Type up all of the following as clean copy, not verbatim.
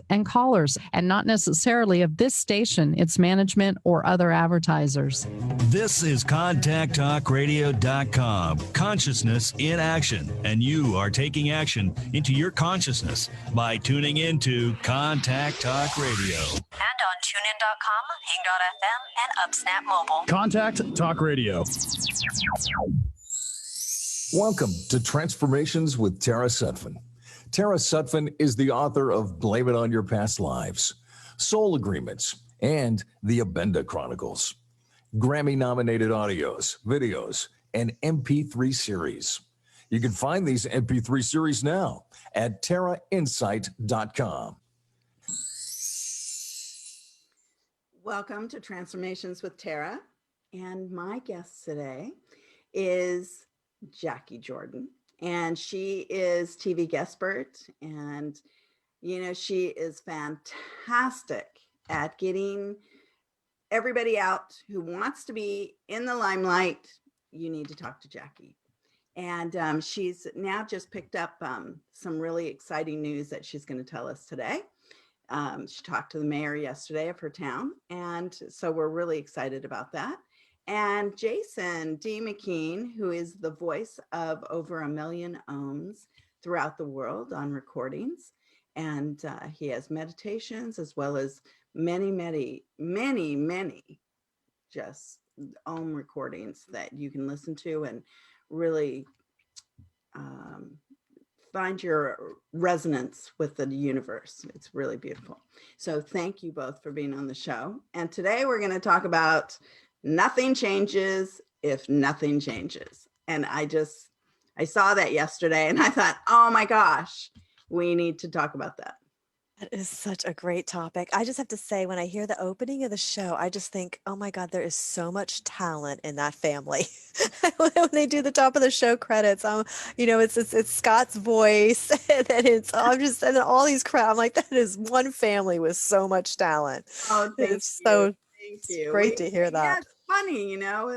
and callers, and not necessarily of this station, its management, or other advertisers. This is ContactTalkRadio.com. Consciousness in action. And you are taking action into your consciousness by tuning into Contact Talk Radio. And on TuneIn.com, Ping.fm, and UpSnap Mobile. Contact Talk Radio. Welcome to Transformations with Tara Sutphin. Tara Sutphin is the author of Blame It on Your Past Lives, Soul Agreements, and The Abenda Chronicles. Grammy-nominated audios, videos, and MP3 series. You can find these MP3 series now at TaraInsight.com. Welcome to Transformations with Tara. And my guest today is Jacquie Jordan. And she is TV guestpert, and she is fantastic at getting everybody out who wants to be in the limelight. You need to talk to Jacquie. And she's now just picked up some really exciting news that she's going to tell us today. She talked to the mayor yesterday of her town, and so we're really excited about that. And Jason D. McKean, who is the voice of over 1 million ohms throughout the world on recordings. And he has meditations as well as many just ohm recordings that you can listen to and really find your resonance with the universe. It's really beautiful. So thank you both for being on the show. And today we're going to talk about nothing changes if nothing changes. And I saw that yesterday and I thought, oh my gosh, we need to talk about that. That is such a great topic. I just have to say, when I hear the opening of the show, I just think, oh my God, there is so much talent in that family. When they do the top of the show credits, it's Scott's voice, and then and then all these crowd. I'm like, that is one family with so much talent. Oh, thank you. So thank you. Great to hear that. Yeah, it's funny, how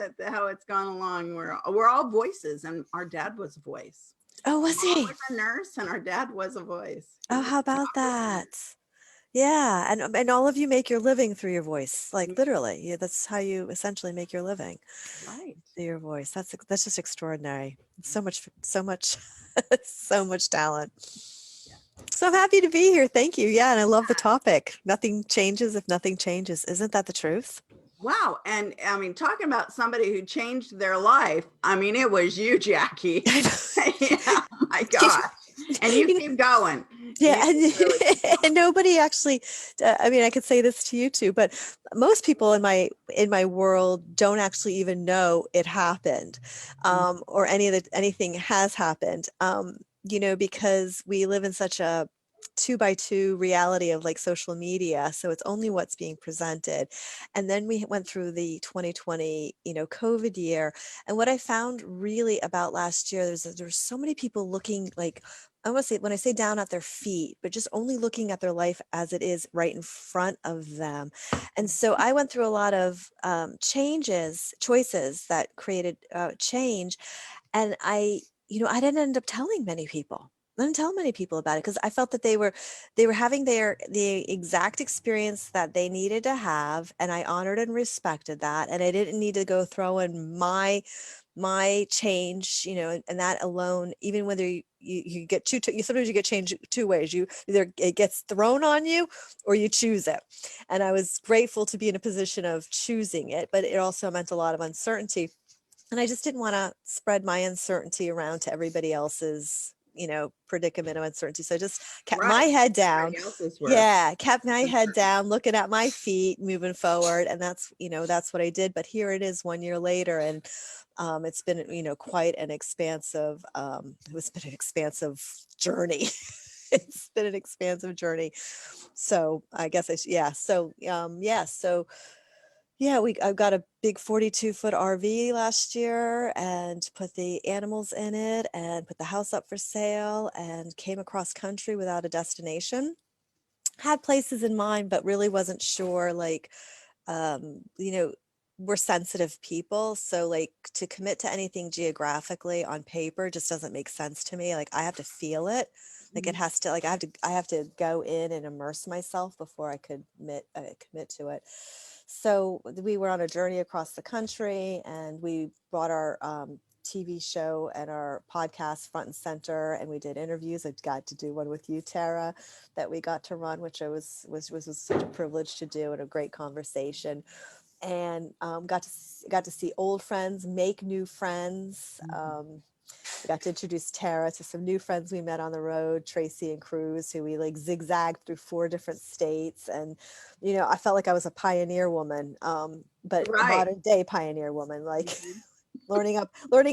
it's gone along. We're all voices, and our dad was a voice. Oh, was he? He was a nurse, and our dad was a voice. Oh, how about that? Yeah, and all of you make your living through your voice, like literally. Yeah, that's how you essentially make your living, right? Through your voice. That's just extraordinary. So much, so much talent. Yeah. So I'm happy to be here. Thank you. Yeah, and I love the topic. Nothing changes if nothing changes. Isn't that the truth? Wow. And I mean, talking about somebody who changed their life, I mean, it was you, Jacquie. Yeah, my gosh. And you keep going. Yeah. And nobody actually, I could say this to you too, but most people in my world don't actually even know it happened, or anything has happened, because we live in such a 2x2 reality of like social media. So it's only what's being presented. And then we went through the 2020, COVID year. And what I found really about last year, there's so many people looking like, I want to say, when I say down at their feet, but just only looking at their life as it is right in front of them. And so I went through a lot of choices that created change. And I didn't end up telling many people. I didn't tell many people about it because I felt that they were having the exact experience that they needed to have, and I honored and respected that, and I didn't need to go throw in my change, and that alone. Even whether you get sometimes you get changed two ways. You either it gets thrown on you, or you choose it. And I was grateful to be in a position of choosing it, but it also meant a lot of uncertainty, and I just didn't want to spread my uncertainty around to everybody else's predicament of uncertainty. So I just kept my head down. Kept my head down, looking at my feet, moving forward. And that's what I did. But here it is 1 year later. And it's been, quite an expansive, journey. It's been an expansive journey. So I guess I've got a big 42-foot RV last year and put the animals in it and put the house up for sale and came across country without a destination. Had places in mind, but really wasn't sure, we're sensitive people. So like to commit to anything geographically on paper just doesn't make sense to me. Like I have to feel it. Like it has to, like I have to go in and immerse myself before I could commit to it. So we were on a journey across the country, and we brought our TV show and our podcast front and center, and we did interviews. I got to do one with you, Tara, that we got to run, which I was such a privilege to do, and a great conversation. And got to see old friends, make new friends. I got to introduce Tara to some new friends we met on the road, Tracy and Cruz, who we like zigzagged through 4 different states. And, you know, I felt like I was a pioneer woman, but a Right. modern day pioneer woman, like learning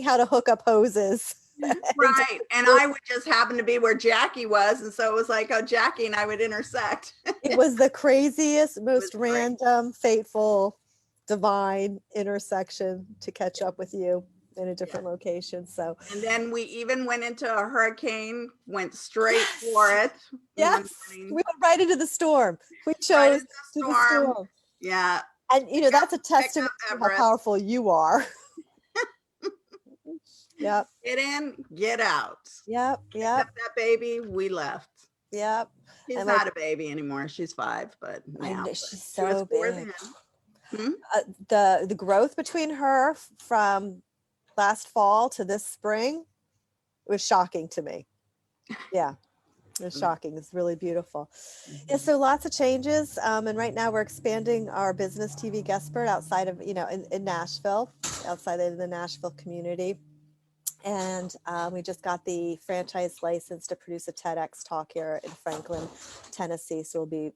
how to hook up hoses. Right. And I would just happen to be where Jackie was. And so it was like, oh, Jackie and I would intersect. It was the craziest, most great. random, fateful, divine intersection to catch up with you in a different location. So And then we even went into a hurricane, went straight for it. yes, I we went right into the storm. We right chose into to the the storm. storm. Yeah. And you know, that's a testament to how Everett. powerful you are. Yep. Get in, get out. Yep. Picked Yep. up that baby, we left. Yep. She's And not like, a baby anymore. She's 5, but I now know but she's she was so 4 big. then. The growth between her from last fall to this spring was shocking to me. Yeah. It was shocking. It's really beautiful. Yeah, so lots of changes. And right now we're expanding our business TV guest spurt outside of, you know, in Nashville, outside of the Nashville community. And we just got the franchise license to produce a TEDx talk here in Franklin, Tennessee. So we'll be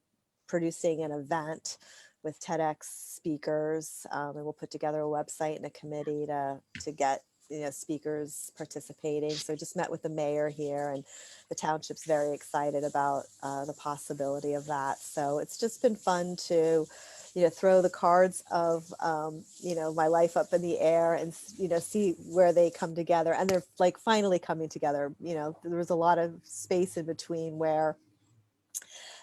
producing an event with TEDx speakers, and we'll put together a website and a committee to get, you know, speakers participating. So just met with the mayor here, and the township's very excited about the possibility of that. So it's just been fun to, you know, throw the cards of, you know, my life up in the air and, you know, see where they come together. And they're like finally coming together. You know, there was a lot of space in between where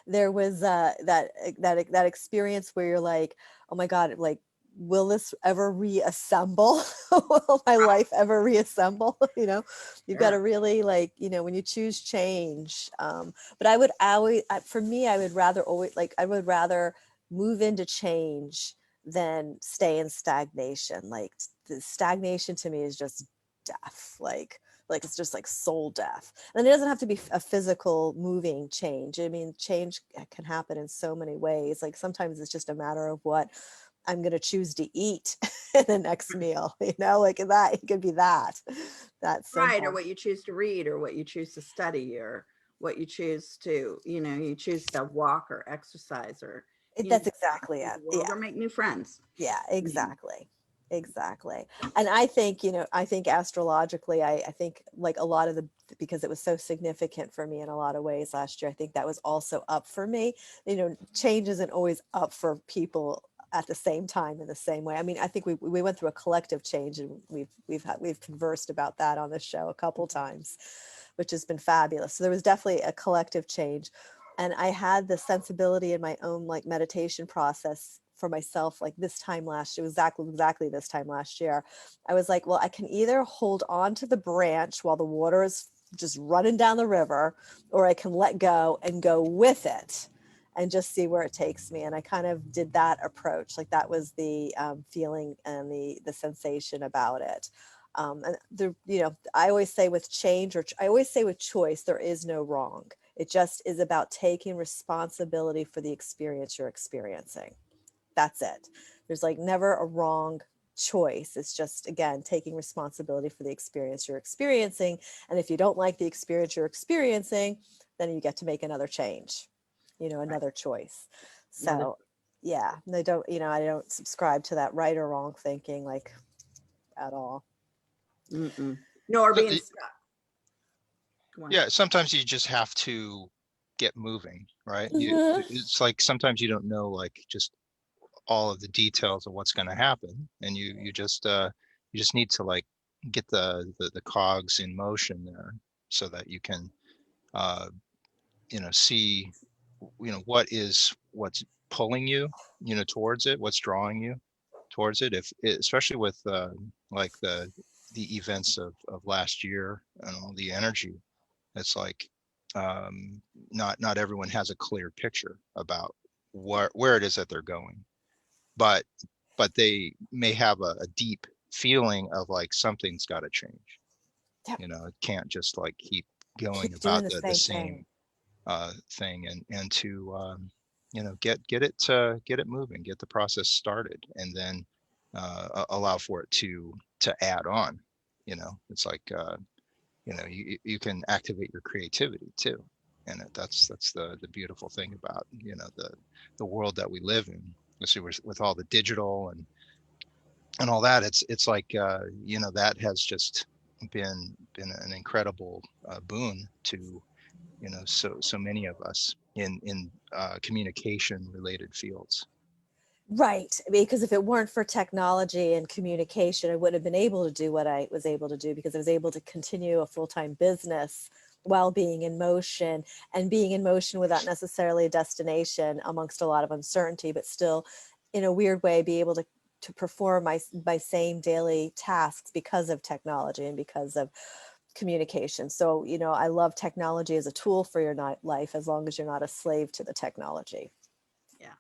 there was that experience where you're like, oh my God, like, will this ever reassemble? Will my life ever reassemble? You know, you've got to really, like, you know, when you choose change. But I would always, for me, I would rather always, like, I would rather move into change than stay in stagnation. Like the stagnation to me is just death. Like it's just like soul death. And it doesn't have to be a physical moving change. I mean, change can happen in so many ways. Like sometimes it's just a matter of what I'm going to choose to eat in the next meal, you know, like that, it could be that. That's Right. Or what you choose to read, or what you choose to study, or what you choose to, you know, you choose to walk or exercise, or that's exactly it. Yeah. Or make new friends. Yeah, exactly. Exactly. And I think, you know, I think astrologically, I think like a lot of because it was so significant for me in a lot of ways last year, I think that was also up for me. You know, change isn't always up for people at the same time in the same way. I mean, I think we went through a collective change, and we've conversed about that on this show a couple times, which has been fabulous. So there was definitely a collective change. And I had the sensibility in my own like meditation process for myself, like this time last year, exactly this time last year. I was like, well, I can either hold on to the branch while the water is just running down the river, or I can let go and go with it and just see where it takes me. And I kind of did that approach. Like that was the feeling and the sensation about it. And the, you know, I always say with change, or I always say with choice, there is no wrong. It just is about taking responsibility for the experience you're experiencing. That's it. There's like never a wrong choice. It's just, again, taking responsibility for the experience you're experiencing. And if you don't like the experience you're experiencing, then you get to make another change, you know, another choice. So yeah, I don't, you know, I don't subscribe to that right or wrong thinking, like, at all. Nor being stuck. Yeah, sometimes you just have to get moving, right? It's like sometimes you don't know, like, just all of the details of what's going to happen, and you just need to like get the cogs in motion there, so that you can you know, see, you know, what's pulling you, you know, towards it, what's drawing you. towards it. Especially with like the events of last year and all the energy, it's like not everyone has a clear picture about where it is that they're going, but they may have a deep feeling of like something's got to change. Yep. You know, it can't just like keep going Keep about doing the same thing, and to you know, get it moving, get the process started, and then allow for it to add on. You know, it's like you know, you can activate your creativity too, and that's the beautiful thing about, you know, the world that we live in, especially with all the digital and all that. It's like you know, that has just been an incredible boon to, you know, so many of us in communication related fields. Right. Because if it weren't for technology and communication, I wouldn't have been able to do what I was able to do, because I was able to continue a full-time business while being in motion, and being in motion without necessarily a destination, amongst a lot of uncertainty, but still in a weird way be able to perform my same daily tasks because of technology and because of communication. So, you know, I love technology as a tool for your life, as long as you're not a slave to the technology. Yeah.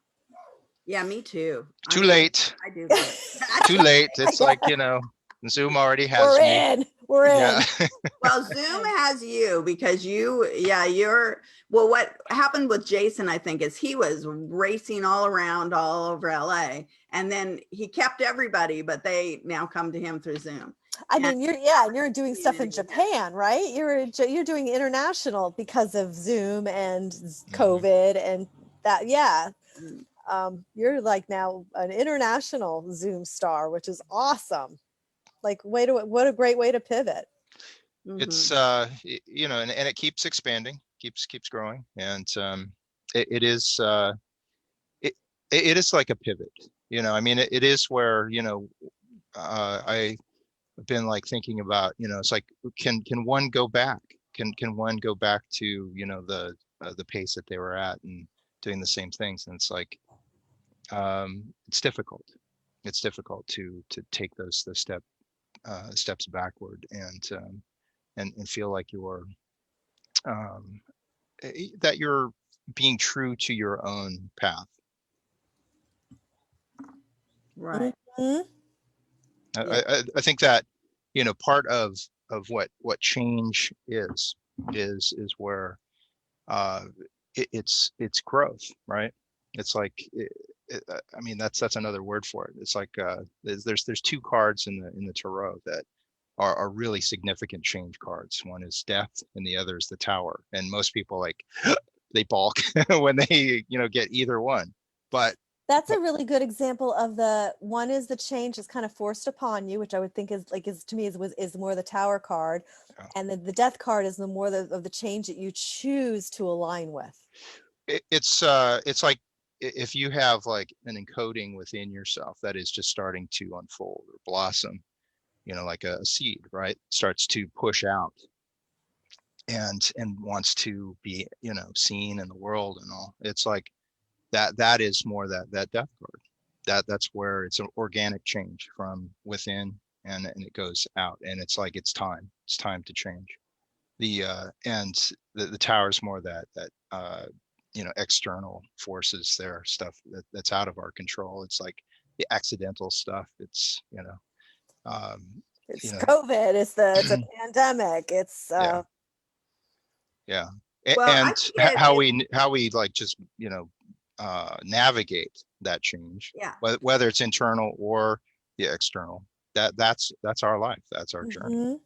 Yeah, me too. Too late. I do love it. Too late. It's Yeah. like, you know, Zoom already has We're me. in. We're Yeah. in. Well, Zoom has you because you're, well, what happened with Jason, I think, is he was racing all around all over LA, and then he kept everybody, but they now come to him through Zoom. I And mean, you're doing stuff in Japan, right? You're doing international because of Zoom and COVID and that. Yeah. You're like now an international Zoom star, which is awesome. Like, what a great way to pivot. It's you know, and it keeps expanding, keeps growing, and it is it is like a pivot. You know, I mean, it is where, you know, I've been like thinking about, you know, it's like, can one go back? Can one go back to, you know, the pace that they were at and doing the same things? And it's like it's difficult. It's difficult to take those steps backward and feel like you're that you're being true to your own path. right. Mhm. I think that, you know, part of what change is where it's growth, right? It's like I mean, that's another word for it. It's like there's two cards in the tarot that are really significant change cards. One is death and the other is the tower. And most people like they balk when they, you know, get either one. But That's a really good example of the one is the change is kind of forced upon you, which I would think is to me is more the tower card, and the death card is the more of the change that you choose to align with. it's like if you have like an encoding within yourself that is just starting to unfold or blossom, you know, like a seed, right? Starts to push out and wants to be, you know, seen in the world and all. It's like that is more that death card. That's where it's an organic change from within, and it goes out, and it's like it's time to change. The and the tower is more that you know, external forces there, stuff that's out of our control. It's like the accidental stuff. It's, you know, It's you know, COVID. It's a pandemic. It's yeah. Well, I And think how we like just, you know, navigate that change, yeah. whether it's internal or the external. That's our life. That's our journey. Mhm.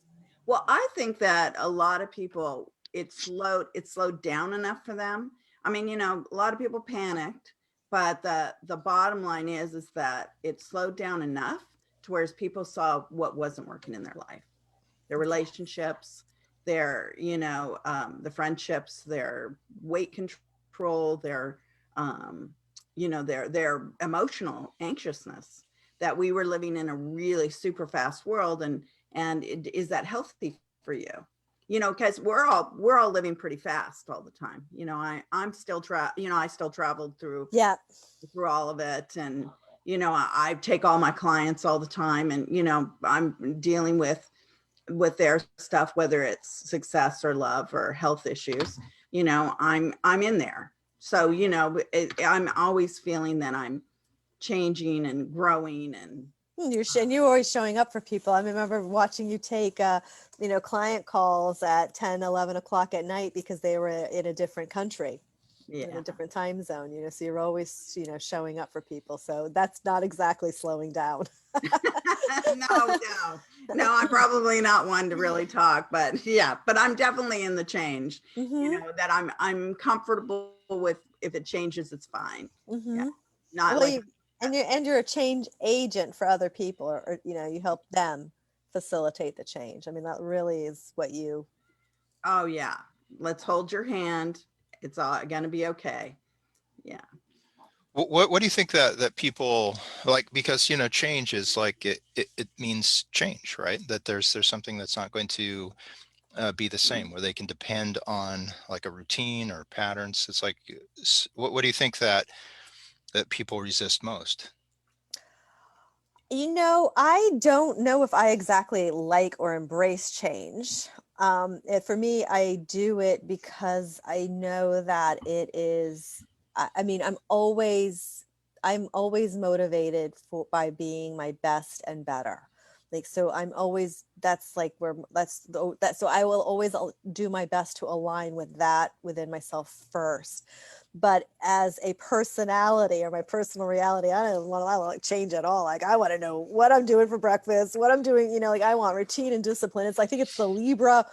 Well, I think that a lot of people, it slowed down enough for them. I mean, you know, a lot of people panicked, but the bottom line is that it slowed down enough to whereas people saw what wasn't working in their life, their relationships, their, you know, the friendships, their weight control, their, you know, their emotional anxiousness, that we were living in a really super fast world. And is that healthy for you? You know, because we're all living pretty fast all the time. You know, I'm still you know, I still traveled through Yeah. all of it, and you know, I take all my clients all the time, and, you know, I'm dealing with their stuff, whether it's success or love or health issues, you know, I'm in there. So, you know, I'm always feeling that I'm changing and growing, and You're always showing up for people. I remember watching you take, you know, client calls at 10, 11 o'clock at night because they were in a different country, in yeah. a different time zone, you know, so you're always, you know, showing up for people. So that's not exactly slowing down. No, I'm probably not one to really talk, but yeah, but I'm definitely in the change, you Mm-hmm. know, that I'm comfortable with. If it changes, it's fine. Yeah. Mm-hmm. Not Well, like, you're a change agent for other people, or, you know, you help them facilitate the change. I mean, that really is what you. oh yeah, let's hold your hand. It's all gonna be okay. Yeah. What do you think that people like, because you know change is like it means change, right? That there's something that's not going to be the same, where they can depend on like a routine or patterns. It's like what do you think that people resist most? You know, I don't know if I exactly like or embrace change. For me, I do it because I know that it is. I mean, I'm always motivated by being my best and better. Like, so I'm always. That's like where that. So I will always do my best to align with that within myself first. But as a personality or my personal reality, I don't like change at all. Like, I want to know what I'm doing for breakfast, what I'm doing, you know, like I want routine and discipline. I think it's the Libra,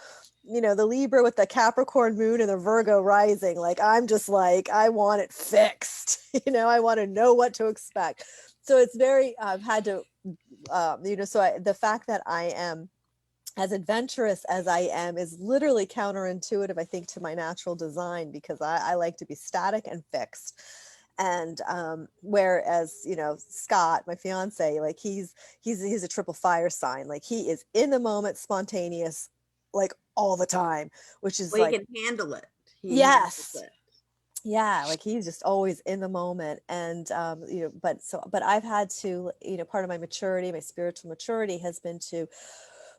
you know, the Libra with the Capricorn moon and the Virgo rising. Like, I'm just like, I want it fixed. You know, I want to know what to expect. So it's very, I've had to, you know, the fact that I am as adventurous as I am is literally counterintuitive, I think, to my natural design, because I like to be static and fixed. And whereas, you know, Scott, my fiance, like he's a triple fire sign. Like, he is in the moment, spontaneous, like all the time, which is Well, he like, can handle it. He handles yes. it. Yeah, like he's just always in the moment. And you know, but I've had to, you know, part of my maturity, my spiritual maturity has been to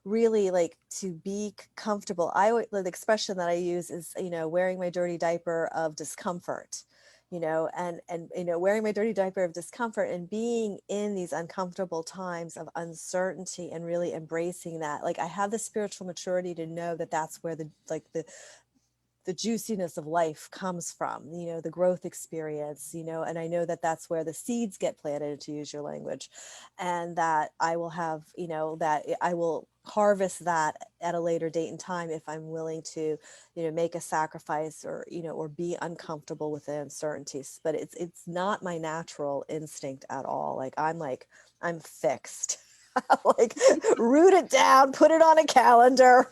really, like, to be comfortable. The expression that I use is, you know, wearing my dirty diaper of discomfort, you know, and you know, wearing my dirty diaper of discomfort and being in these uncomfortable times of uncertainty and really embracing that. Like, I have the spiritual maturity to know that that's where the juiciness of life comes from, you know, the growth experience, you know, and I know that that's where the seeds get planted, to use your language, and that I will have, you know, that I will harvest that at a later date and time if I'm willing to, you know, make a sacrifice, or, you know, or be uncomfortable with the uncertainties. But it's not my natural instinct at all. Like, I'm fixed. Like, root it down, put it on a calendar,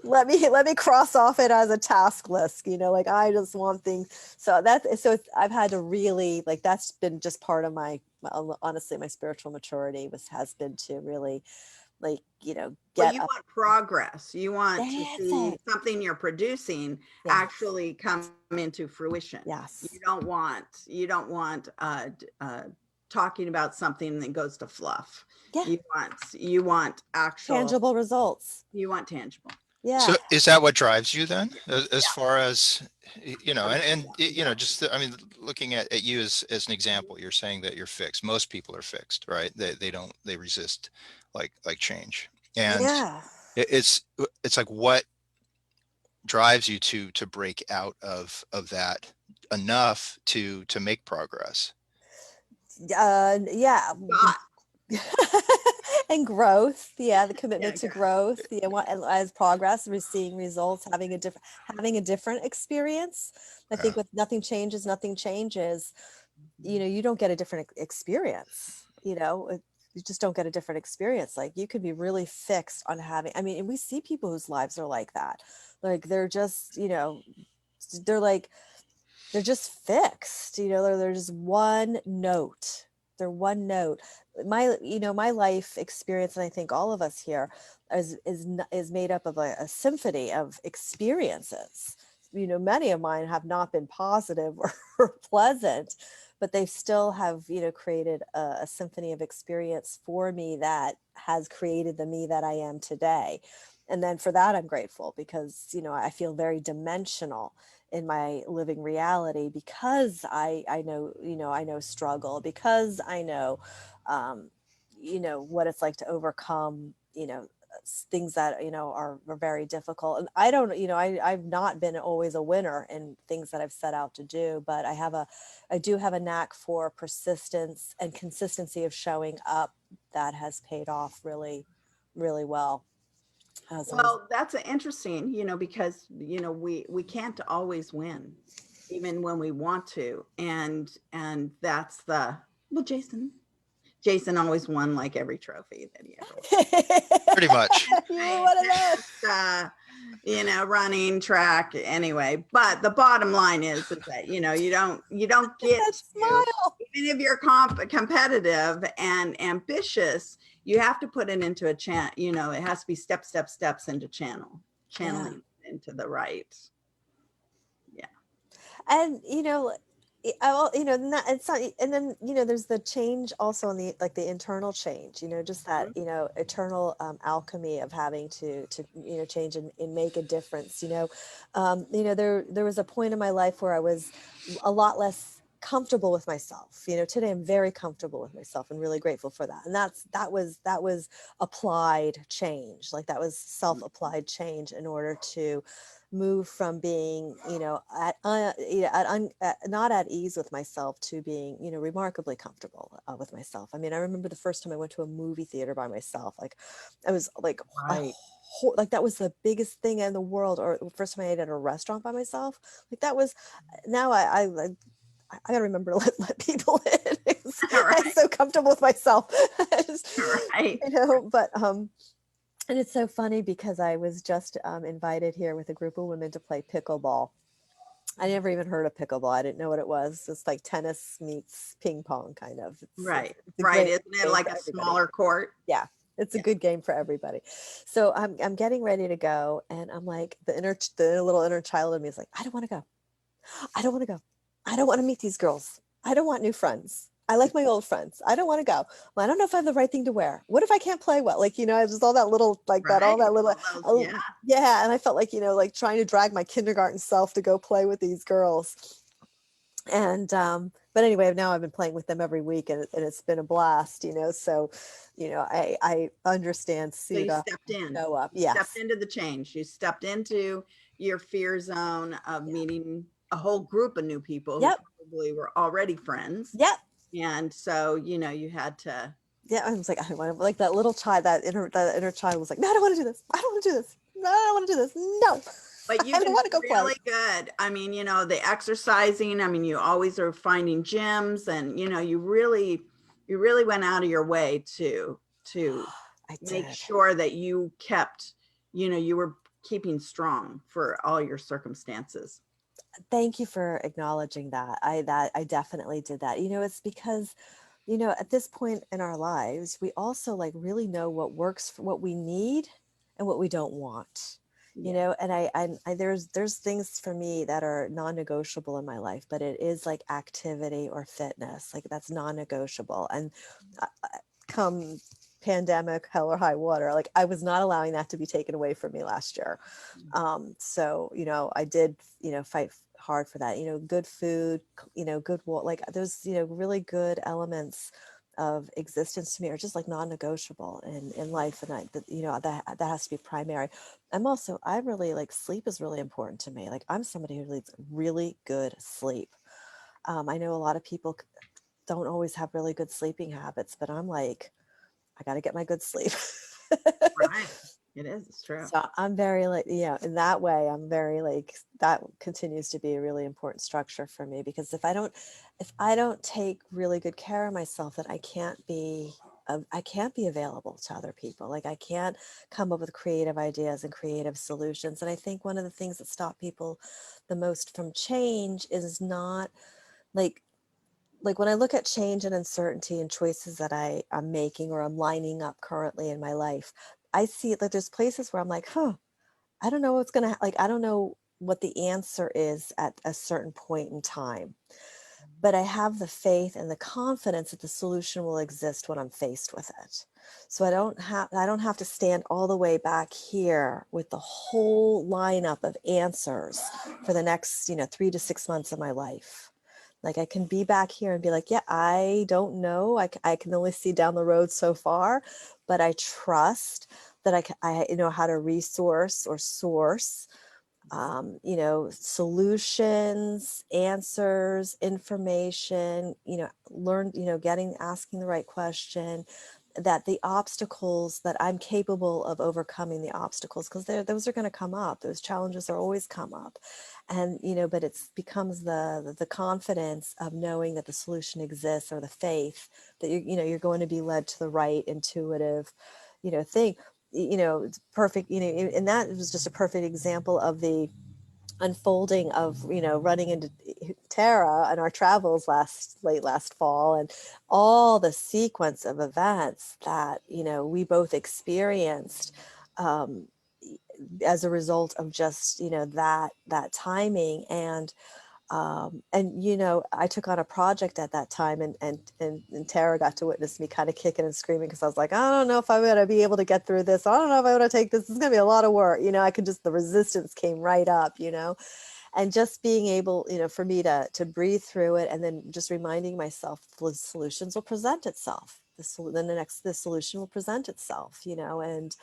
let me cross off it as a task list, you know, like I just want things. I've had to really, like, that's been just part of honestly, my spiritual maturity has been to really, like, you know, Well, get you up. want progress. You want to That's see it. something you're producing Yeah. actually come into fruition. Yes. You don't want talking about something that goes to fluff. Yeah. You want actual. Tangible results. You want tangible. Yeah. So is that what drives you then, as Yeah. far as, you know, and you know, just I mean, looking at you as an example, you're saying that you're fixed. Most people are fixed, right? They resist like change, and Yeah. it's like, what drives you to break out of that enough to make progress? Yeah. God. And growth, yeah, the Yeah. commitment to God. growth, yeah, as progress, we're seeing results, having a different experience. I Yeah. think with nothing changes, you know, you don't get a different experience, you know, you just don't get a different experience. Like, you could be really fixed on having, I mean, and we see people whose lives are like that. Like, they're just, you know, they're like, they're just fixed, you know, they're just one note. They're one note. My life experience, and I think all of us here, is made up of a symphony of experiences. You know, many of mine have not been positive or pleasant, but they still have, created a symphony of experience for me that has created the me that I am today. And then for that, I'm grateful because, I feel very dimensional in my living reality because I know, I know struggle, because I know, what it's like to overcome, things that, are very difficult. And I don't, I've not been always a winner in things that I've set out to do, but I do have a knack for persistence and consistency of showing up that has paid off really, really well. Well, that's interesting, because, we can't always win, even when we want to. And that's well, Jason always won like every trophy that he ever won. Pretty much. You were one of those. Running track anyway. But the bottom line is that, you don't get That to, smile. even if you're competitive and ambitious, you have to put it into a channel, it has to be steps into channeling into the right. Yeah. And it's not, and then there's the change also on the like the internal change, just that eternal alchemy of having to change and make a difference. There was a point in my life where I was a lot less comfortable with myself. Today I'm very comfortable with myself and really grateful for that. And that was applied change, like that was self-applied change in order to move from being, not at ease with myself to being, remarkably comfortable with myself. I mean, I remember the first time I went to a movie theater by myself, like I was like, Right. like that was the biggest thing in the world. Or the first time I ate at a restaurant by myself, like that was, now I gotta remember to let people in. I'm so comfortable with myself. Right. But and it's so funny because I was just invited here with a group of women to play pickleball. I never even heard of pickleball. I didn't know what it was. It's like tennis meets ping pong, kind of. Right. It's a Right. great Isn't it game like for a everybody. smaller court? Yeah, it's a good game for everybody. So I'm getting ready to go, and I'm like, the little inner child in me is like, I don't want to go. I don't want to go. I don't want to meet these girls. I don't want new friends. I like my old friends. I don't want to go. Well, I don't know if I have the right thing to wear. What if I can't play well? Like, just all that little, like that, all that little, All those, yeah. And I felt like, like trying to drag my kindergarten self to go play with these girls. And, but anyway, now I've been playing with them every week and it's been a blast, so, I understand. So you stepped in. Show up. You Yes. stepped into the change. You stepped into your fear zone of meeting a whole group of new people who probably were already friends. Yep. And so, you had to. Yeah, I was like, I want to, like that little child, that inner child was like, no, I don't want to do this. I don't want to do this. No, I don't want to do this. No. But you I don't want to go really play. good. I mean, the exercising, I mean, you always are finding gyms and, you really went out of your way to make sure that you kept, you were keeping strong for all your circumstances. Thank you for acknowledging that. I definitely did that. It's because, at this point in our lives, we also like really know what works for what we need and what we don't want. And I there's things for me that are non-negotiable in my life, but it is like activity or fitness, like that's non-negotiable. And come pandemic, hell or high water, like I was not allowing that to be taken away from me last year. So, I did, fight hard for that, good food, good water, like those, really good elements of existence to me are just like non-negotiable in life. And that has to be primary. I'm really like, sleep is really important to me. Like I'm somebody who needs really good sleep. I know a lot of people don't always have really good sleeping habits, but I'm like, I got to get my good sleep. Right. It is. It's true. So I'm very like, in that way, I'm very like, that continues to be a really important structure for me, because if I don't take really good care of myself, then I can't be available to other people. Like I can't come up with creative ideas and creative solutions. And I think one of the things that stop people the most from change is not like when I look at change and uncertainty and choices that I'm making or I'm lining up currently in my life, I see that there's places where I'm like, I don't know what's going to, like, I don't know what the answer is at a certain point in time. but I have the faith and the confidence that the solution will exist when I'm faced with it. So I don't have to stand all the way back here with the whole lineup of answers for the next, 3 to 6 months of my life. Like I can be back here and be like, yeah, I don't know. I can only see down the road so far, but I trust that I know how to resource or source solutions, answers, information, asking the right question, that the obstacles that I'm capable of overcoming the obstacles, because those are going to come up. Those challenges are always come up. And, but it becomes the confidence of knowing that the solution exists, or the faith that you're going to be led to the right intuitive, thing. It's perfect, and that was just a perfect example of the unfolding of running into Tara on our travels late last fall, and all the sequence of events that we both experienced as a result of just that timing. I took on a project at that time, and Tara got to witness me kind of kicking and screaming, because I was like, I don't know if I'm going to be able to get through this. I don't know if I want to take this. It's going to be a lot of work. I could just, the resistance came right up, and just being able, for me to breathe through it, and then just reminding myself the solutions will present itself. The solution will present itself, and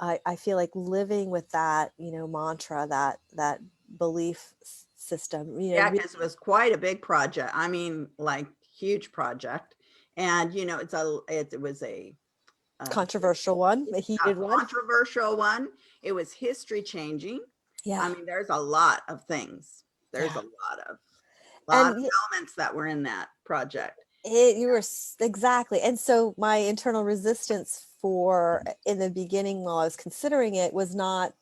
I feel like living with that, mantra, that belief system, Yeah, because it was quite a big project. I mean, like huge project. And it was a controversial one, a heated one. Controversial one. It was history changing. Yeah. I mean, there's a lot of things. There's Yeah. a lot of elements that were in that project. You were exactly. And so my internal resistance in the beginning, while I was considering it, was not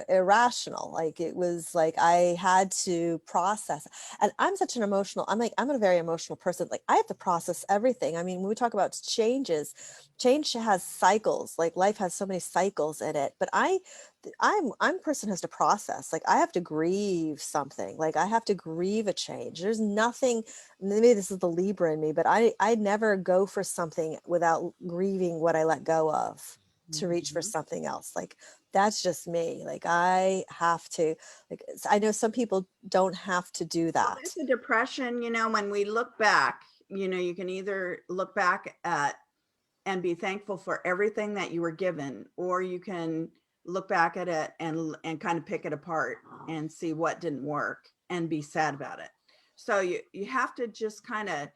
irrational. Like it was like I had to process. And I'm a very emotional person. Like I have to process everything. I mean, when we talk about change has cycles. Like life has so many cycles in it. But I'm a person who has to process. Like I have to grieve something. Like I have to grieve a change. There's nothing, maybe this is the Libra in me, but I never go for something without grieving what I let go of to reach for something else. Like that's just me. Like I have to, like, I know some people don't have to do that. Well, it's a depression, when we look back, you can either look back at and be thankful for everything that you were given, or you can look back at it and kind of pick it apart and see what didn't work and be sad about it. So you have to just kind of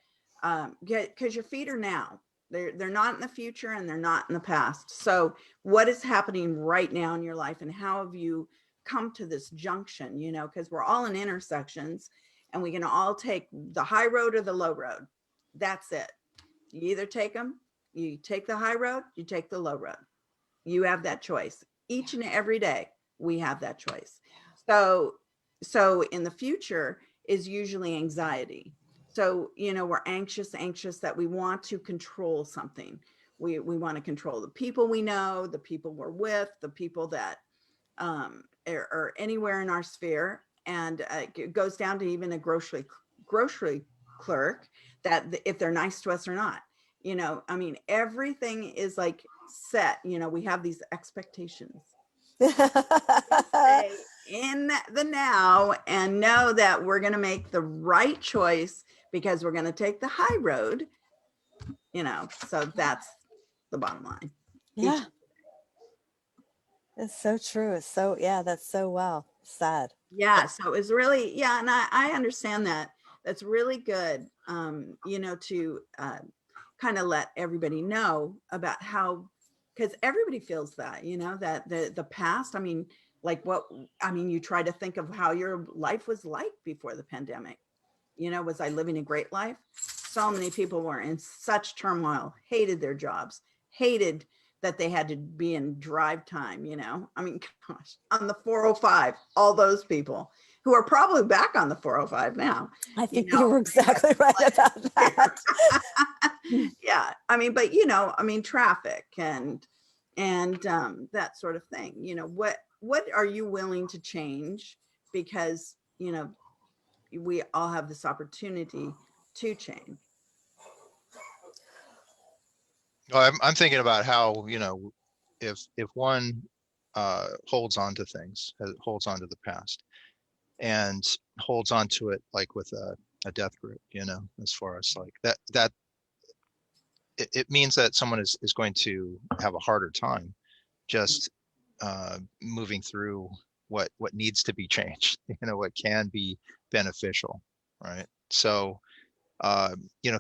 because your feet are now. They're not in the future, and they're not in the past. So what is happening right now in your life, and how have you come to this junction? Because we're all in intersections, and we can all take the high road or the low road. That's it. You either take them. You take the high road, you take the low road. You have that choice. Each and every day, we have that choice. So in the future is usually anxiety. So, we're anxious that we want to control something. We want to control the people we know, the people we're with, the people that are anywhere in our sphere. And it goes down to even a grocery clerk, that if they're nice to us or not. I mean, everything is like set, we have these expectations. Stay in the now and know that we're going to make the right choice, because we're going to take the high road, so that's the bottom line. Yeah. It's so true. It's so, yeah, that's so well said. Yeah. So it's really, yeah. And I understand that. That's really good, to kind of let everybody know about how, because everybody feels that, that the past, I mean, you try to think of how your life was like before the pandemic. Was I living a great life? So many people were in such turmoil, hated their jobs, hated that they had to be in drive time, I mean, gosh, on the 405, all those people who are probably back on the 405 now. I think you were exactly right about that. Yeah. I mean, but traffic and that sort of thing, what are you willing to change? Because, we all have this opportunity to change. Well, I'm thinking about how, if one holds on to things, holds on to the past, and holds on to it like with a death grip, as far as like that it means that someone is going to have a harder time just moving through what needs to be changed, what can be beneficial, right? So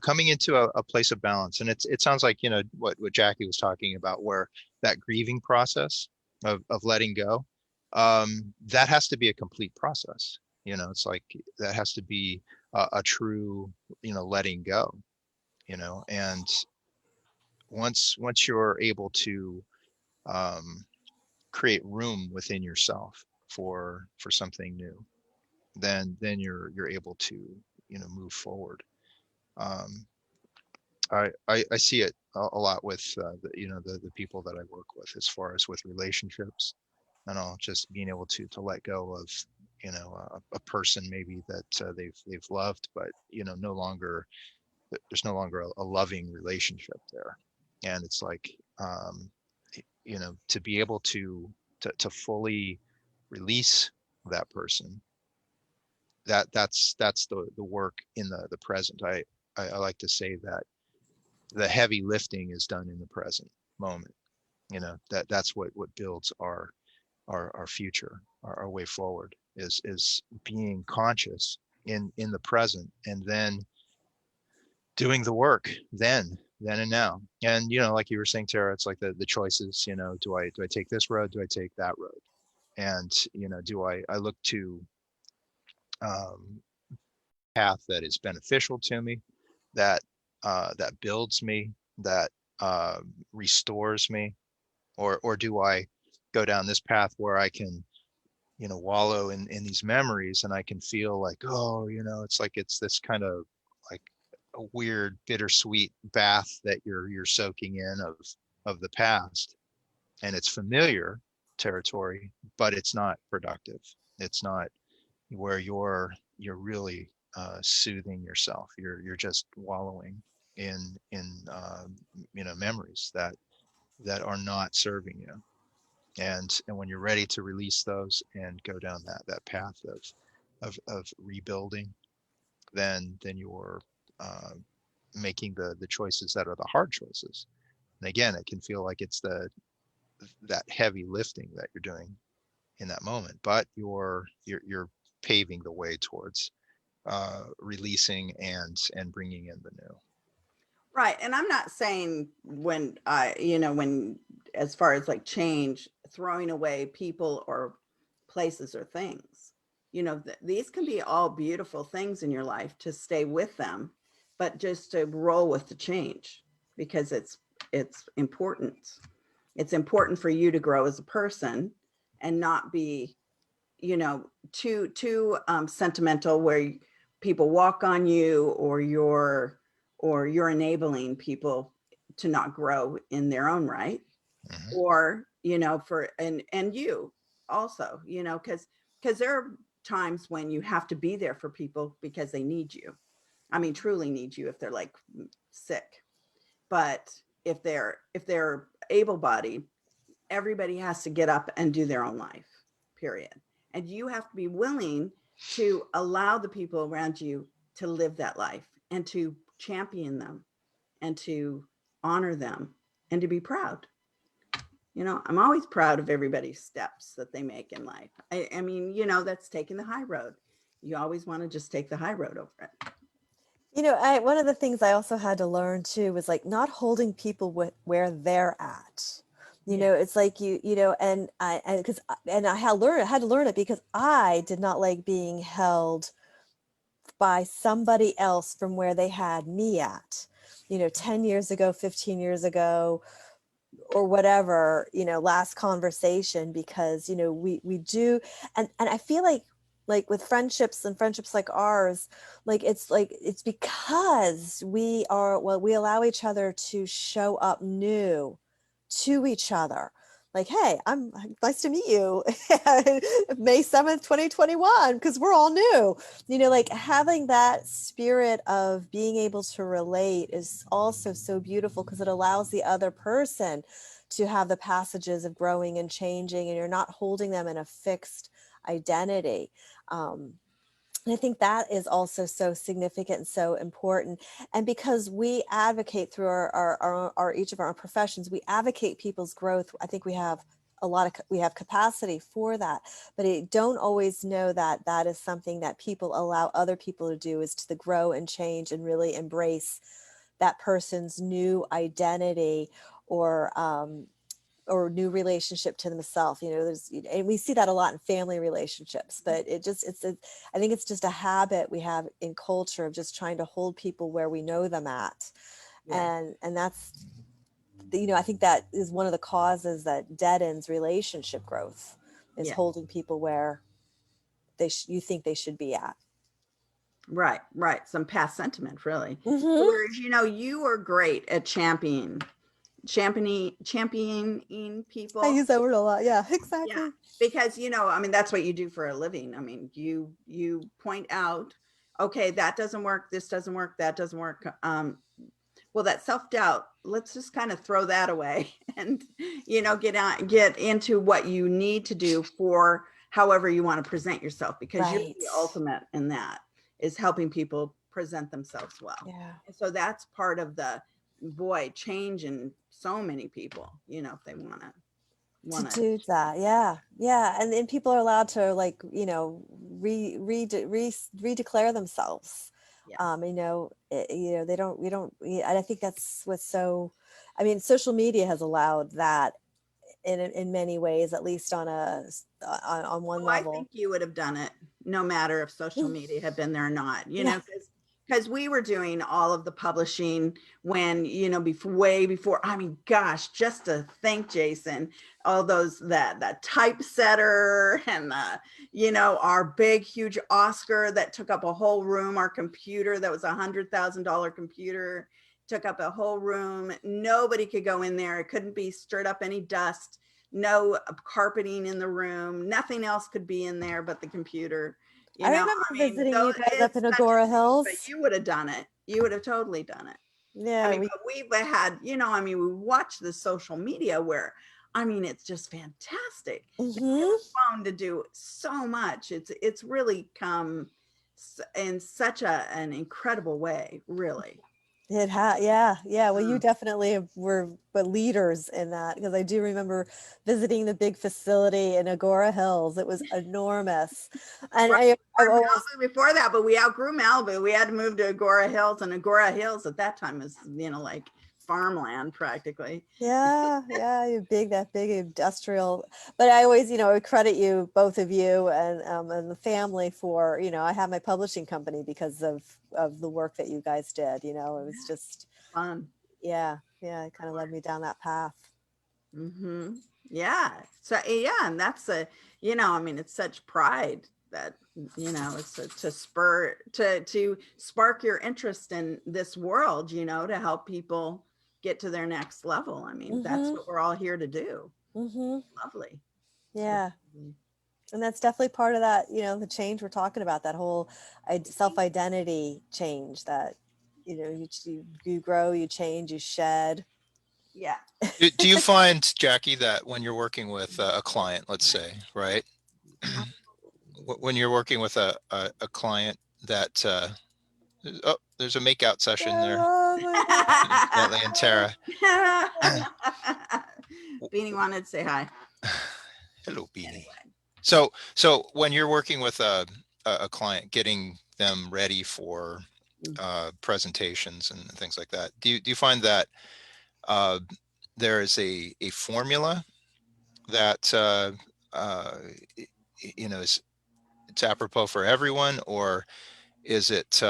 coming into a place of balance, and it sounds like what Jacquie was talking about, where that grieving process of letting go, that has to be a complete process. It's like that has to be a true letting go, and once you're able to create room within yourself for something new, then you're able to move forward. I see it a lot with the people that I work with, as far as with relationships, and all, just being able to let go of a person maybe that they've loved, but no longer, there's no longer a loving relationship there. And it's like to be able to fully release that person, that's the work in the present. I like to say that the heavy lifting is done in the present moment. That's what builds our future, our way forward, is being conscious in the present, and then doing the work then and now. And like you were saying, Tara, it's like the choices. Do I take this road? Do I take that road? And do I look to path that is beneficial to me, that builds me, that restores me, or do I go down this path where I can wallow in these memories, and I can feel like, oh, it's like it's this kind of like a weird bittersweet bath that you're soaking in of the past, and it's familiar territory, but it's not productive. It's not where you're really soothing yourself. You're just wallowing in memories that are not serving you. And when you're ready to release those and go down that path of rebuilding, then you're making the choices that are the hard choices. And again, it can feel like it's that heavy lifting that you're doing in that moment, but you're paving the way towards releasing and bringing in the new. Right. And I'm not saying when as far as like change, throwing away people or places or things, these can be all beautiful things in your life, to stay with them, but just to roll with the change, because it's important. It's important for you to grow as a person and not be, too sentimental, where people walk on you, or you're enabling people to not grow in their own right. Mm-hmm. Or for and you also, because there are times when you have to be there for people because they need you. I mean, truly need you, if they're like sick. But if they're able-bodied, everybody has to get up and do their own life, period. And you have to be willing to allow the people around you to live that life, and to champion them, and to honor them, and to be proud. I'm always proud of everybody's steps that they make in life. I mean, that's taking the high road. You always want to just take the high road over it. One of the things I also had to learn too was like not holding people where they're at. It's like and I had to learn it, because I did not like being held by somebody else from where they had me at, 10 years ago, 15 years ago, or whatever, last conversation, because, we do. And I feel like with friendships like ours, it's because we allow each other to show up new to each other. like, hey, I'm nice to meet you. May 7th, 2021, because we're all new. Like having that spirit of being able to relate is also so beautiful because it allows the other person to have the passages of growing and changing, and you're not holding them in a fixed identity. And I think that is also so significant and so important. And because we advocate through our each of our professions, we advocate people's growth. I think we have we have capacity for that, but I don't always know that that is something that people allow other people to do, is to grow and change and really embrace that person's new identity or new relationship to themselves. And we see that a lot in family relationships, but I think it's just a habit we have in culture of just trying to hold people where we know them at. Yeah. And that's, I think that is one of the causes that deadens relationship growth, is Yeah. holding people where you think they should be at. Right. Some past sentiment, really. Mm-hmm. Whereas, you are great at championing people. I use that word a lot. Yeah, exactly. Yeah, because that's what you do for a living. You point out, okay, that doesn't work, this doesn't work, that doesn't work. Well, that self-doubt, let's just kind of throw that away and get into what you need to do for however you want to present yourself, because you're the ultimate in that, is helping people present themselves well. Yeah. And so that's part of the change in so many people, if they want to do that. Yeah. And then people are allowed to redeclare themselves. Yes. And I think that's what's so, social media has allowed that in many ways, at least on one level. I think you would have done it no matter if social media had been there or not, because we were doing all of the publishing when, way before, gosh, just to think, Jason, all those, that typesetter and our big, huge Oscar that took up a whole room, our computer that was $100,000 computer took up a whole room. Nobody could go in there. It couldn't be stirred up any dust. No carpeting in the room. Nothing else could be in there but the computer. I remember visiting you guys up in Agora Hills. But you would have done it. You would have totally done it. Yeah. But we've had, we watch the social media where, it's just fantastic. Mm-hmm. Phone to do so much. It's really come in such an incredible way, really. Yeah. Well, you definitely were leaders in that, because I do remember visiting the big facility in Agora Hills. It was enormous, and before that, but we outgrew Malibu. We had to move to Agora Hills, and Agora Hills at that time was like farmland practically. Yeah, that big industrial. But I always, credit you, both of you, and the family for, I have my publishing company because of the work that you guys did. It was just fun. Yeah, it kind of led me down that path. Mm-hmm. Yeah. So and that's it's such pride that it's to spark your interest in this world, to help people get to their next level. That's what we're all here to do. Mm-hmm. Lovely. Yeah. And that's definitely part of that, the change we're talking about, that whole self-identity change that, you grow, you change, you shed. Yeah. Do you find, Jackie, that when you're working with a client, let's say, right? When you're working with a client that, there's a makeout session there. Natalie and Tara. Beanie wanted to say hi. Hello, Beanie. Anyway. So when you're working with a client, getting them ready for presentations and things like that, do you find that there is a formula that it's apropos for everyone, or is it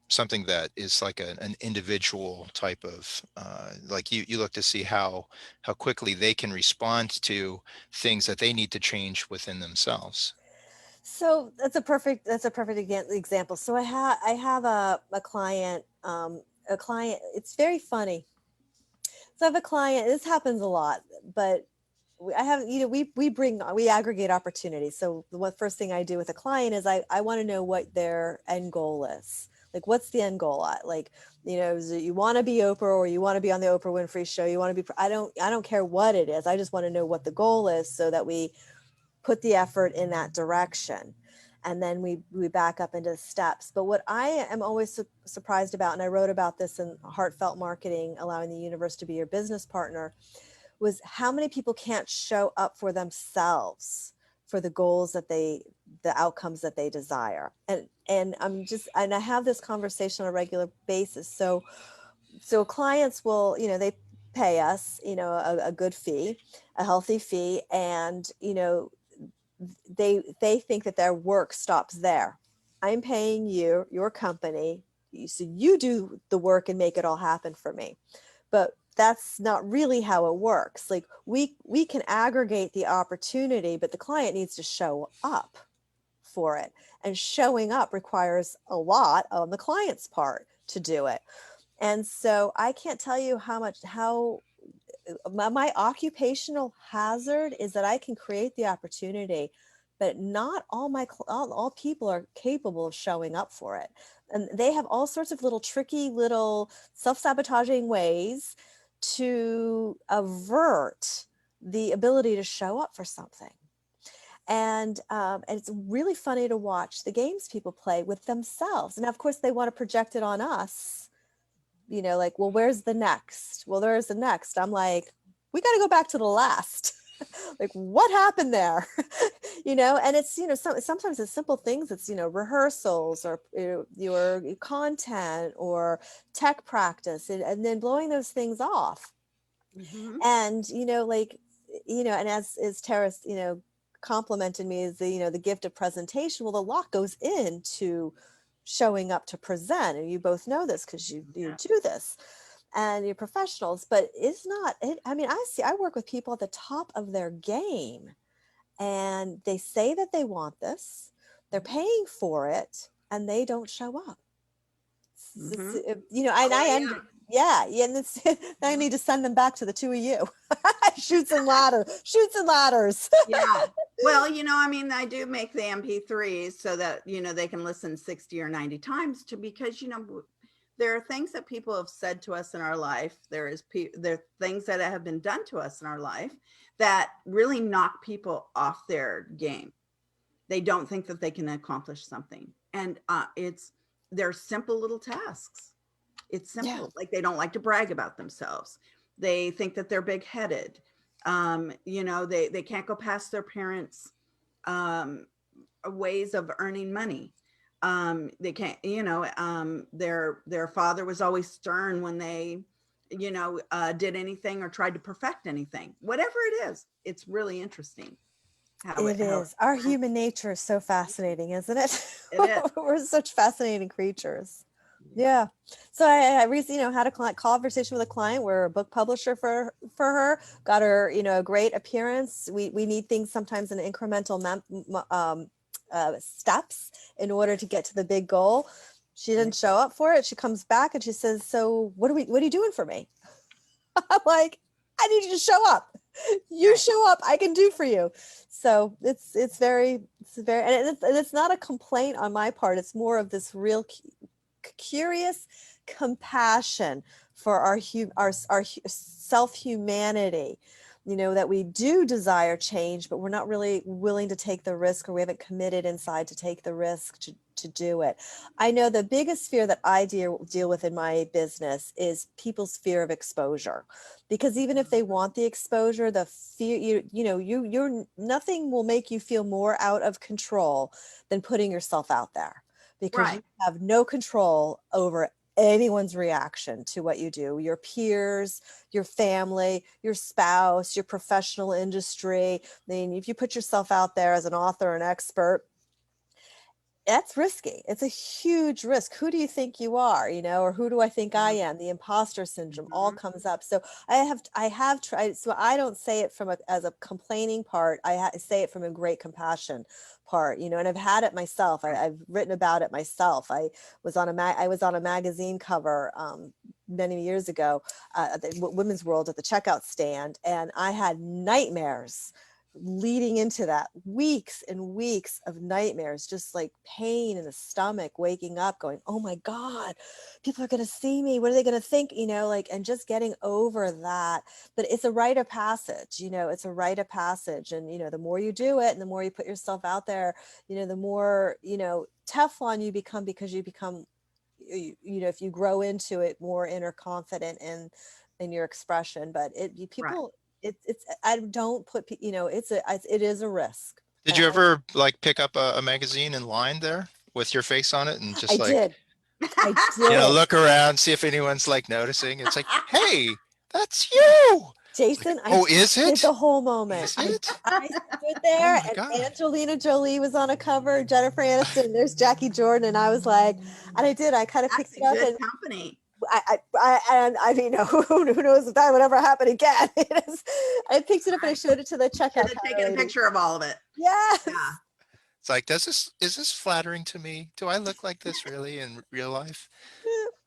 something that is like an individual type of like you look to see how quickly they can respond to things that they need to change within themselves? So that's a perfect example. So I have a client. It's very funny. So I have a client. This happens a lot, but I have, we aggregate opportunities. So the first thing I do with a client is I want to know what their end goal is. Like, what's the end goal? Like, is it you want to be Oprah, or you want to be on the Oprah Winfrey show? You want to be, I don't care what it is. I just want to know what the goal is so that we put the effort in that direction. And then we back up into the steps. But what I am always surprised about, and I wrote about this in Heartfelt Marketing, Allowing the Universe to Be Your Business Partner, was how many people can't show up for themselves for the goals the outcomes that they desire. And I have this conversation on a regular basis. So clients will, they pay us, a good fee, a healthy fee. And, they think that their work stops there. I'm paying you, your company, so you do the work and make it all happen for me. But that's not really how it works. Like, we can aggregate the opportunity, but the client needs to show up for it. And showing up requires a lot on the client's part to do it. And so I can't tell you how my occupational hazard is that I can create the opportunity, but not all people are capable of showing up for it. And they have all sorts of little tricky little self-sabotaging ways to avert the ability to show up for something. And it's really funny to watch the games people play with themselves. And of course they want to project it on us, like, well, where's the next? Well, there's the next. I'm like, we got to go back to the last. Like, what happened there? And it's, sometimes it's simple things. It's, rehearsals or your content or tech practice, and then blowing those things off. Mm-hmm. And, and as Tara's, complimented me as the gift of presentation. Well, a lot goes into showing up to present. And you both know this because you do this and you're professionals, but it's not, I work with people at the top of their game, and they say that they want this, they're paying for it, and they don't show up. Mm-hmm. And it's, I need to send them back to the two of you. Shoots and ladders. Yeah. Well, I do make the MP3s so that, they can listen 60 or 90 times because, there are things that people have said to us in our life. There are things that have been done to us in our life that really knock people off their game. They don't think that they can accomplish something. And they're simple little tasks. It's simple. Yeah. Like, they don't like to brag about themselves. They think that they're big-headed. They can't go past their parents' ways of earning money. They can't, their father was always stern when they, did anything or tried to perfect anything. Whatever it is, it's really interesting. Our human nature is so fascinating, isn't it? It is. We're such fascinating creatures. Yeah. So I recently, had a conversation with a client. We're a book publisher for her, got her, a great appearance. We need things sometimes in incremental steps in order to get to the big goal. She didn't show up for it. She comes back and she says, so what are you doing for me? I'm like, I need you to show up. You show up, I can do for you. So it's very, and it's not a complaint on my part. It's more of this real curious compassion for our self-humanity, that we do desire change, but we're not really willing to take the risk, or we haven't committed inside to take the risk to do it. I know the biggest fear that I deal with in my business is people's fear of exposure, because even if they want the exposure, the fear, you're nothing will make you feel more out of control than putting yourself out there, because you have no control over anyone's reaction to what you do. Your peers, your family, your spouse, your professional industry. I mean, if you put yourself out there as an author, an expert, That's risky. It's a huge risk. Who do you think you are, or who do I think I am? The imposter syndrome all comes up. So I have tried. So I don't say it as a complaining part. I say it from a great compassion part, and I've had it myself. I've written about it myself. I was on a magazine cover many years ago at the Women's World at the checkout stand, and I had nightmares leading into that, weeks and weeks of nightmares, just like pain in the stomach, waking up going, oh my God, people are going to see me. What are they going to think? And just getting over that. But it's a rite of passage, it's a rite of passage. And, the more you do it and the more you put yourself out there, the more, Teflon you become, because you become, if you grow into it, more inner confident in your expression. But people, it's I don't put it is a risk. Did you ever like pick up a magazine in line there with your face on it and I just like, did. I did. look around, see if anyone's like noticing? It's like, hey, that's you. Jason, like, oh, is did it the whole moment. Is it? I stood there, my and God. Angelina Jolie was on a cover, Jennifer Aniston, there's Jackie Jordan, and I was like, and I kind of picked it up, good and company. I mean, who knows if that would ever happen again. I picked it up and I showed it to the checkout. Taking a picture of all of it. Yes. Yeah. It's like, is this flattering to me? Do I look like this really in real life?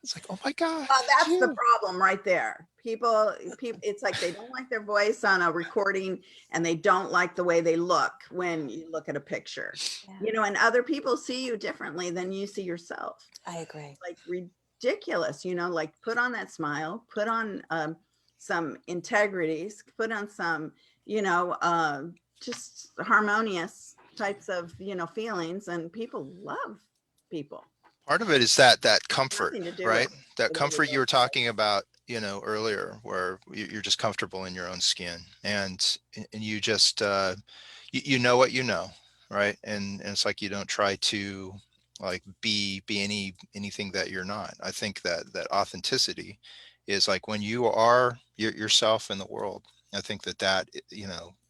It's like, oh my God. Well, that's the problem right there. People, it's like they don't like their voice on a recording, and they don't like the way they look when you look at a picture. Yeah. And other people see you differently than you see yourself. I agree. Like ridiculous, like put on that smile, put on some integrities, put on some, just harmonious types of, feelings, and people love people. Part of it is that comfort, right? That with comfort you were everything. talking about, earlier, where you're just comfortable in your own skin, and you just you know what you know, right? And it's like you don't try to like be anything that you're not. I think that authenticity is like when you are yourself in the world. I think that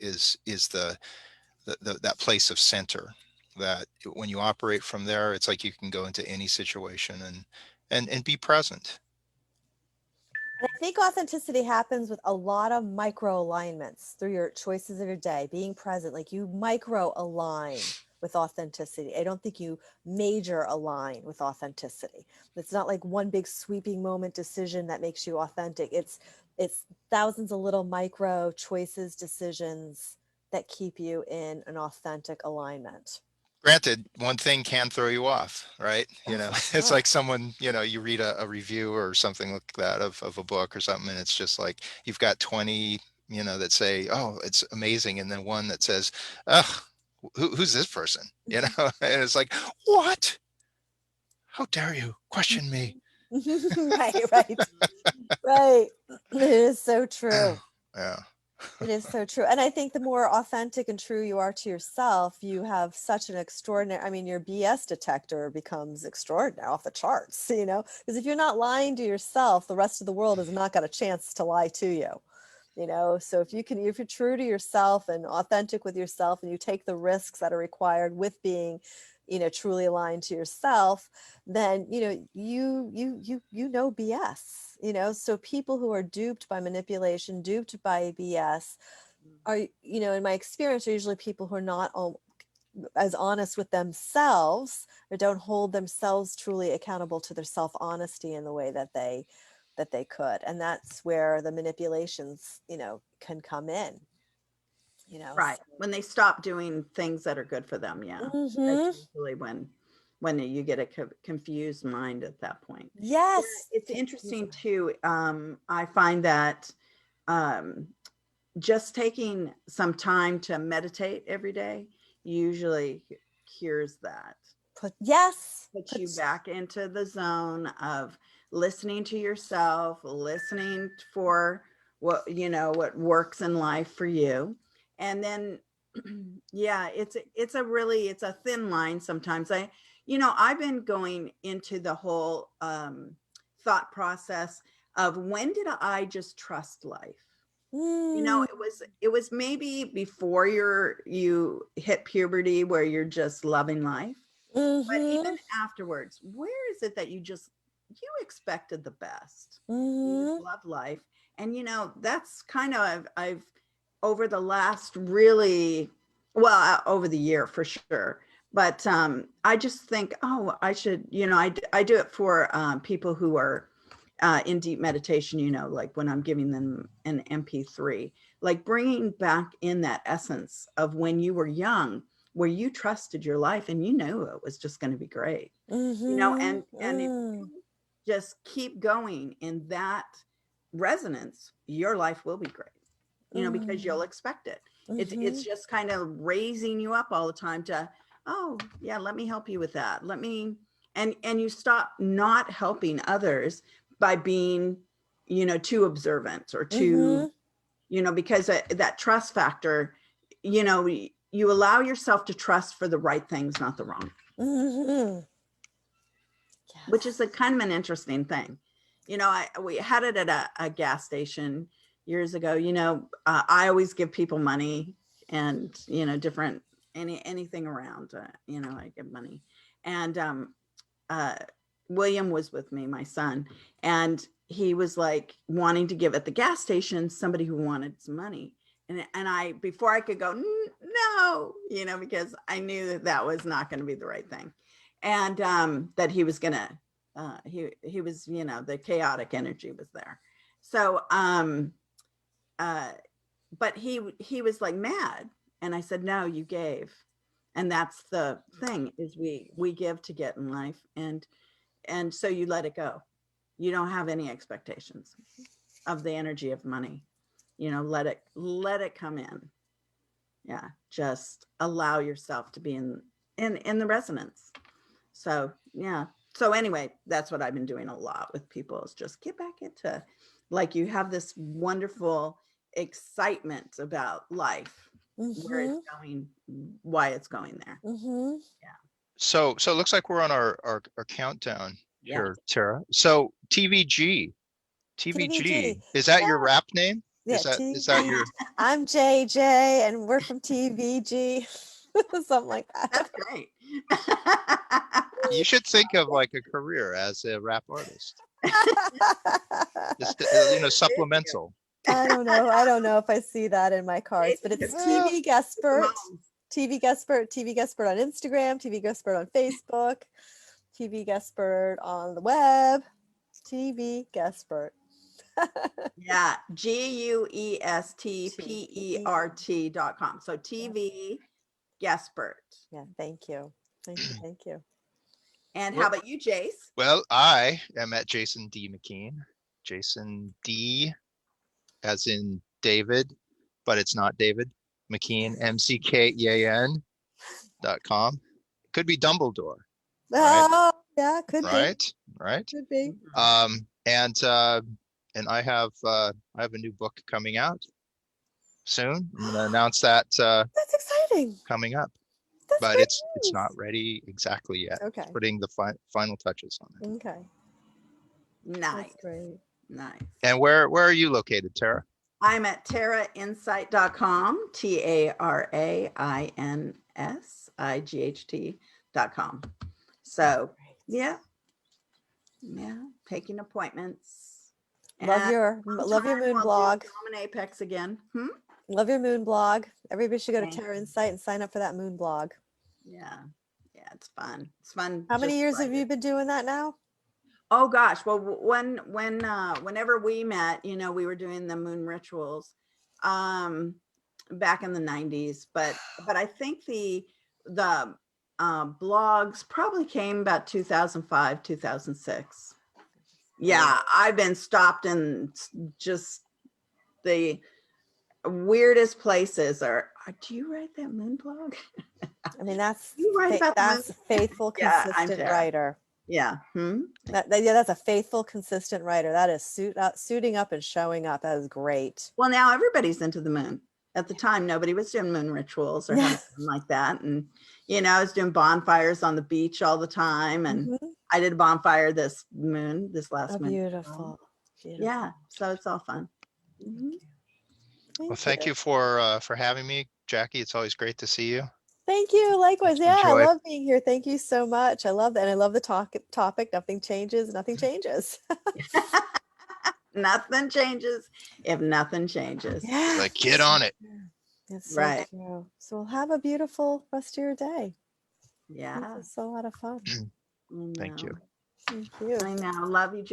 is that place of center, that when you operate from there, it's like you can go into any situation and be present. And I think authenticity happens with a lot of micro alignments through your choices of your day, being present, like you micro align with authenticity. I don't think you major align with authenticity. It's not like one big sweeping moment decision that makes you authentic. It's thousands of little micro choices, decisions that keep you in an authentic alignment. Granted, one thing can throw you off, right? It's like someone, you read a review or something like that of a book or something, and it's just like you've got 20, that say, oh, it's amazing, and then one that says, ugh, who's this person? And it's like, what? How dare you question me? Right. It is so true. Yeah. It is so true. And I think the more authentic and true you are to yourself, you have such an extraordinary, your BS detector becomes extraordinary, off the charts, because if you're not lying to yourself, the rest of the world has not got a chance to lie to you. So if you're true to yourself and authentic with yourself, and you take the risks that are required with being, truly aligned to yourself, then, you BS, so people who are duped by manipulation, duped by BS are, in my experience, are usually people who are not as honest with themselves, or don't hold themselves truly accountable to their self-honesty in the way that they could. And that's where the manipulations, can come in, Right. So. When they stop doing things that are good for them. Yeah. Mm-hmm. That's usually when you get a confused mind at that point. Yes. Yeah, it's interesting too. I find that just taking some time to meditate every day usually cures that. Puts you back into the zone of listening to yourself, listening for what works in life for you. And then yeah, it's a thin line sometimes. I've been going into the whole thought process of, when did I just trust life? It was maybe before you hit puberty, where you're just loving life. But Mm-hmm. even afterwards, where is it that you expected the best? You Mm-hmm. just love life. And that's kind of I've over the last really over the year for sure. But I just think, oh, I should, I do it for people who are in deep meditation, like when I'm giving them an MP3, like bringing back in that essence of when you were young, where you trusted your life and you knew it was just going to be great, and if you just keep going in that resonance, your life will be great, because you'll expect it. It's just kind of raising you up all the time to, oh yeah, let me help you with that. Let me, and you stop not helping others by being, too observant or too, because that trust factor, you allow yourself to trust for the right things, not the wrong, which is a kind of an interesting thing. We had it at a gas station years ago. I always give people money and, different, anything around, I give money. And William was with me, my son, and he was like wanting to give at the gas station somebody who wanted some money. And I, before I could go, no, because I knew that was not going to be the right thing. And that he was going to, he was, the chaotic energy was there. So, but he was like mad. And I said, no, you gave. And that's the thing, is we give to get in life. And so you let it go. You don't have any expectations of the energy of money. Let it come in. Yeah. Just allow yourself to be in the resonance. So, yeah. So anyway, that's what I've been doing a lot with people, is just get back into, like, you have this wonderful excitement about life, where it's going, why it's going there. Yeah. So it looks like we're on our countdown Yeah. here, Tara. So TVG, is that your rap name? Yeah, Is that your? I'm JJ and we're from TVG. Something like that. That's great. You should think of like a career as a rap artist. Just, supplemental. I don't know if I see that in my cards, but it's TV Guestpert. TV Guestpert on Instagram, TV Guestpert on Facebook, TV Guestpert on the web, TV Guestpert. Yeah, GUESTPERT.com. So TV Guestpert. Yeah, thank you. And how about you, Jace? Well, I am at Jason D. McKean. Jason D. as in David, but it's not David. McKean, MCKEAN.com. Could be Dumbledore. Right? Oh, yeah, could be. Right. Could be. And I have a new book coming out soon. I'm going to announce that. That's exciting. Coming up. That's but great it's not ready exactly yet. Okay. Putting the final touches on it. Okay. Nice. That's great. Nice. And where are you located, Tara? I'm at tarainsight.com, TARAINSIGHT.com. So yeah, taking appointments. Love your moon blog. I'm an Apex again. Love your moon blog. Everybody should go to Tara Insight and sign up for that moon blog. Yeah, it's fun. It's fun. How many years have you been doing that now? Oh gosh, well, whenever we met, we were doing the moon rituals, back in the 90s. But I think the blogs probably came about 2005, 2006. Yeah, I've been stopped in just the weirdest places. Do you write that moon blog? I mean, that's that's a faithful, consistent writer. Yeah. That's a faithful, consistent writer. That is suiting up and showing up. That is great. Well, now everybody's into the moon. At the time, nobody was doing moon rituals or something like that. And, I was doing bonfires on the beach all the time. And I did a bonfire this last moon. Beautiful. Yeah. So it's all fun. Well, thank you for having me, Jackie. It's always great to see you. Thank you. Likewise. Yeah, I Enjoy. love being here. Thank you so much. I love that. And I love the topic. Nothing changes. Nothing changes. Nothing changes if nothing changes. Yeah. Like, get on it. It's so Right. true. So we'll have a beautiful rest of your day. Yeah. This is a lot of fun. Thank you. Thank you. I know. Love you.